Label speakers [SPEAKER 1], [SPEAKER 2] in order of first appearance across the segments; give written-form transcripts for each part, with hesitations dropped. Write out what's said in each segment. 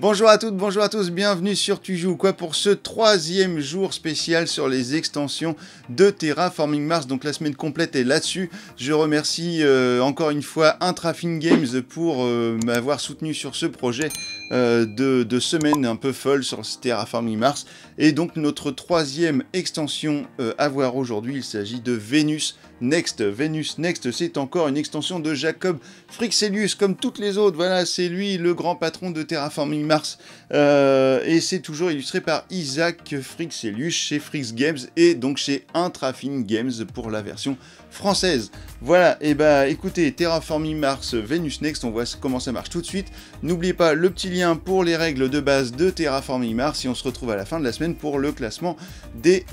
[SPEAKER 1] Bonjour à toutes, bonjour à tous, bienvenue sur Tu joues quoi pour ce troisième jour spécial sur les extensions de Terraforming Mars. Donc la semaine complète est là-dessus. Je remercie encore une fois Intrafin Games pour m'avoir soutenu sur ce projet de semaine un peu folle sur Terraforming Mars. Et donc notre troisième extension à voir aujourd'hui, il s'agit de Venus Next. Venus Next, c'est encore une extension de Jacob Fryxelius, comme toutes les autres. Voilà, c'est lui le grand patron de Terraforming Mars. Et c'est toujours illustré par Isaac Fryxelius chez Fryx Games et donc chez Intrafin Games pour la version française. Voilà, et bah écoutez, Terraforming Mars, Venus Next, on voit comment ça marche tout de suite. N'oubliez pas le petit lien pour les règles de base de Terraforming Mars et on se retrouve à la fin de la semaine pour le classement des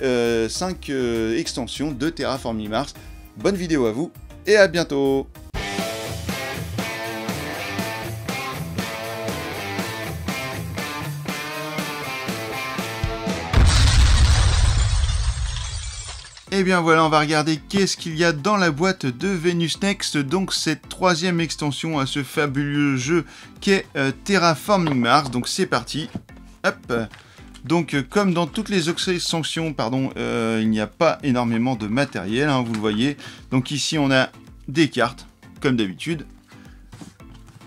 [SPEAKER 1] 5 extensions de Terraforming Mars. Bonne vidéo à vous et à bientôt. Et bien voilà, on va regarder qu'est-ce qu'il y a dans la boîte de Venus Next, donc cette troisième extension à ce fabuleux jeu qu'est Terraforming Mars. Donc c'est parti, hop. Donc comme dans toutes les extensions, il n'y a pas énormément de matériel, hein, vous le voyez. Donc ici on a des cartes, comme d'habitude.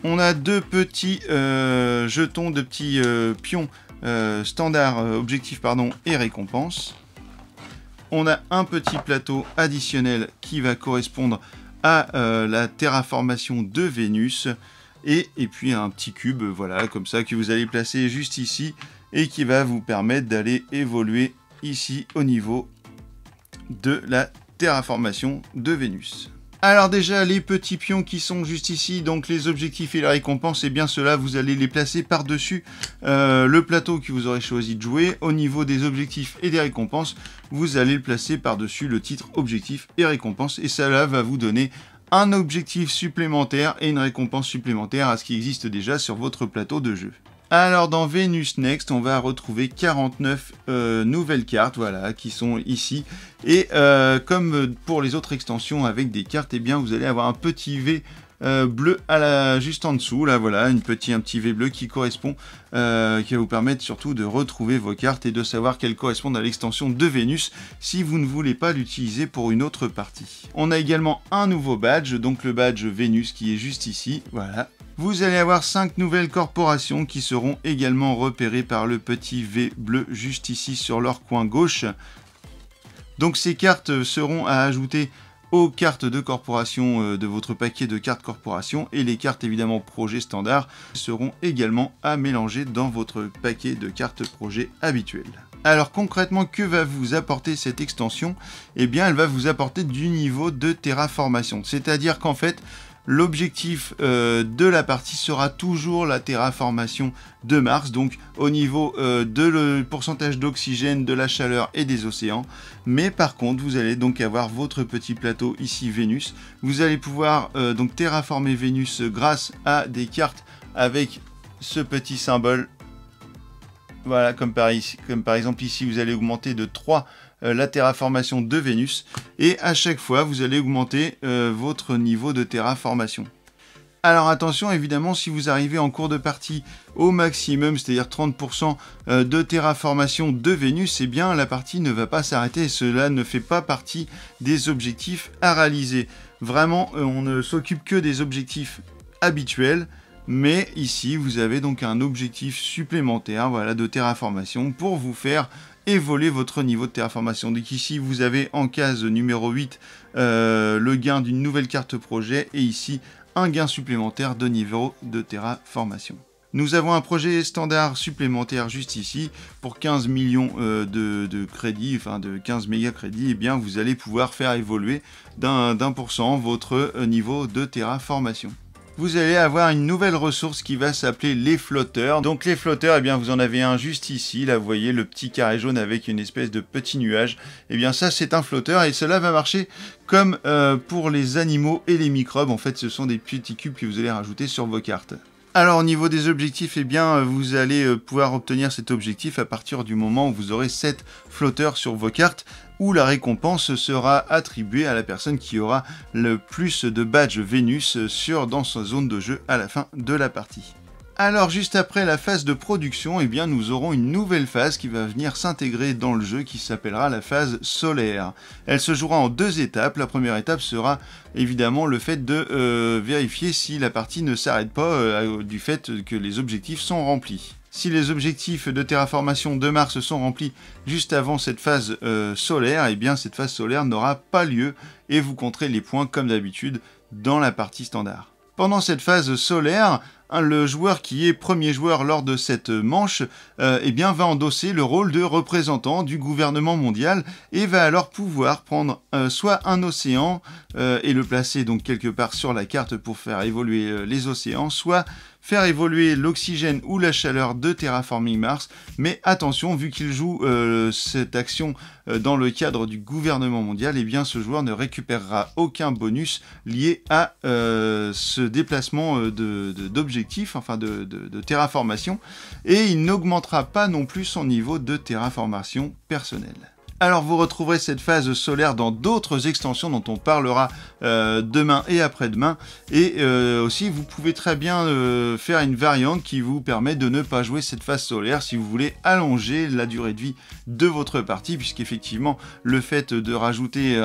[SPEAKER 1] On a deux petits jetons, de petits pions standard, objectifs et récompenses. On a un petit plateau additionnel qui va correspondre à la terraformation de Vénus. Et puis un petit cube, voilà, comme ça, que vous allez placer juste ici. Et qui va vous permettre d'aller évoluer ici au niveau de la terraformation de Vénus. Alors déjà, les petits pions qui sont juste ici, donc les objectifs et les récompenses, et bien ceux-là, vous allez les placer par-dessus le plateau que vous aurez choisi de jouer. Au niveau des objectifs et des récompenses, vous allez le placer par-dessus le titre objectif et récompense. Et cela va vous donner un objectif supplémentaire et une récompense supplémentaire à ce qui existe déjà sur votre plateau de jeu. Alors dans Venus Next, on va retrouver 49 nouvelles cartes, voilà, qui sont ici. Et comme pour les autres extensions avec des cartes, eh bien vous allez avoir un petit V bleu juste en dessous, là voilà, un petit V bleu qui correspond, qui va vous permettre surtout de retrouver vos cartes et de savoir qu'elles correspondent à l'extension de Vénus si vous ne voulez pas l'utiliser pour une autre partie. On a également un nouveau badge, donc le badge Vénus qui est juste ici, voilà. Vous allez avoir 5 nouvelles corporations qui seront également repérées par le petit V bleu juste ici sur leur coin gauche. Donc ces cartes seront à ajouter aux cartes de corporation de votre paquet de cartes corporation et les cartes évidemment projet standard seront également à mélanger dans votre paquet de cartes projet habituel. Alors concrètement, que va vous apporter cette extension? Eh bien elle va vous apporter du niveau de terraformation, c'est-à-dire qu'en fait l'objectif de la partie sera toujours la terraformation de Mars, donc au niveau de le pourcentage d'oxygène, de la chaleur et des océans. Mais par contre, vous allez donc avoir votre petit plateau ici Vénus. Vous allez pouvoir donc terraformer Vénus grâce à des cartes avec ce petit symbole. Voilà, comme par exemple ici, vous allez augmenter de 3 la terraformation de Vénus, et à chaque fois, vous allez augmenter votre niveau de terraformation. Alors attention, évidemment, si vous arrivez en cours de partie au maximum, c'est-à-dire 30% de terraformation de Vénus, eh bien la partie ne va pas s'arrêter, et cela ne fait pas partie des objectifs à réaliser. Vraiment, on ne s'occupe que des objectifs habituels. Mais ici, vous avez donc un objectif supplémentaire, voilà, de terraformation pour vous faire évoluer votre niveau de terraformation. Donc ici, vous avez en case numéro 8 le gain d'une nouvelle carte projet et ici, un gain supplémentaire de niveau de terraformation. Nous avons un projet standard supplémentaire juste ici pour 15 millions de crédits, enfin de 15 méga crédits, et bien vous allez pouvoir faire évoluer d'1% votre niveau de terraformation. Vous allez avoir une nouvelle ressource qui va s'appeler les flotteurs. Donc les flotteurs, eh bien vous en avez un juste ici, là vous voyez le petit carré jaune avec une espèce de petit nuage. Eh bien ça c'est un flotteur et cela va marcher comme pour les animaux et les microbes. En fait ce sont des petits cubes que vous allez rajouter sur vos cartes. Alors au niveau des objectifs, eh bien vous allez pouvoir obtenir cet objectif à partir du moment où vous aurez 7 flotteurs sur vos cartes, où la récompense sera attribuée à la personne qui aura le plus de badges Vénus dans sa zone de jeu à la fin de la partie. Alors juste après la phase de production, eh bien nous aurons une nouvelle phase qui va venir s'intégrer dans le jeu qui s'appellera la phase solaire. Elle se jouera en 2 étapes. La première étape sera évidemment le fait de vérifier si la partie ne s'arrête pas du fait que les objectifs sont remplis. Si les objectifs de terraformation de Mars sont remplis juste avant cette phase solaire, eh bien cette phase solaire n'aura pas lieu et vous compterez les points comme d'habitude dans la partie standard. Pendant cette phase solaire, le joueur qui est premier joueur lors de cette manche eh bien, va endosser le rôle de représentant du gouvernement mondial et va alors pouvoir prendre soit un océan et le placer donc quelque part sur la carte pour faire évoluer les océans, soit faire évoluer l'oxygène ou la chaleur de Terraforming Mars, mais attention, vu qu'il joue cette action dans le cadre du gouvernement mondial, eh bien ce joueur ne récupérera aucun bonus lié à ce déplacement d'objectifs, enfin de terraformation, et il n'augmentera pas non plus son niveau de terraformation personnelle. Alors vous retrouverez cette phase solaire dans d'autres extensions dont on parlera demain et après-demain. Et aussi vous pouvez très bien faire une variante qui vous permet de ne pas jouer cette phase solaire si vous voulez allonger la durée de vie de votre partie, puisqu'effectivement le fait de rajouter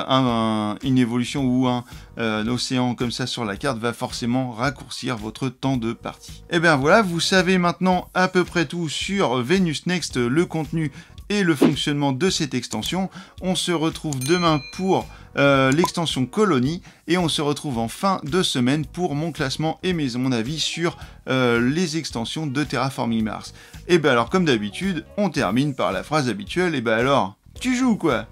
[SPEAKER 1] une évolution ou un océan comme ça sur la carte va forcément raccourcir votre temps de partie. Et bien voilà, vous savez maintenant à peu près tout sur Venus Next, le contenu et le fonctionnement de cette extension. On se retrouve demain pour l'extension Colonie et on se retrouve en fin de semaine pour mon classement et mon avis sur les extensions de Terraforming Mars. Et ben alors comme d'habitude, on termine par la phrase habituelle, et ben alors, tu joues quoi ?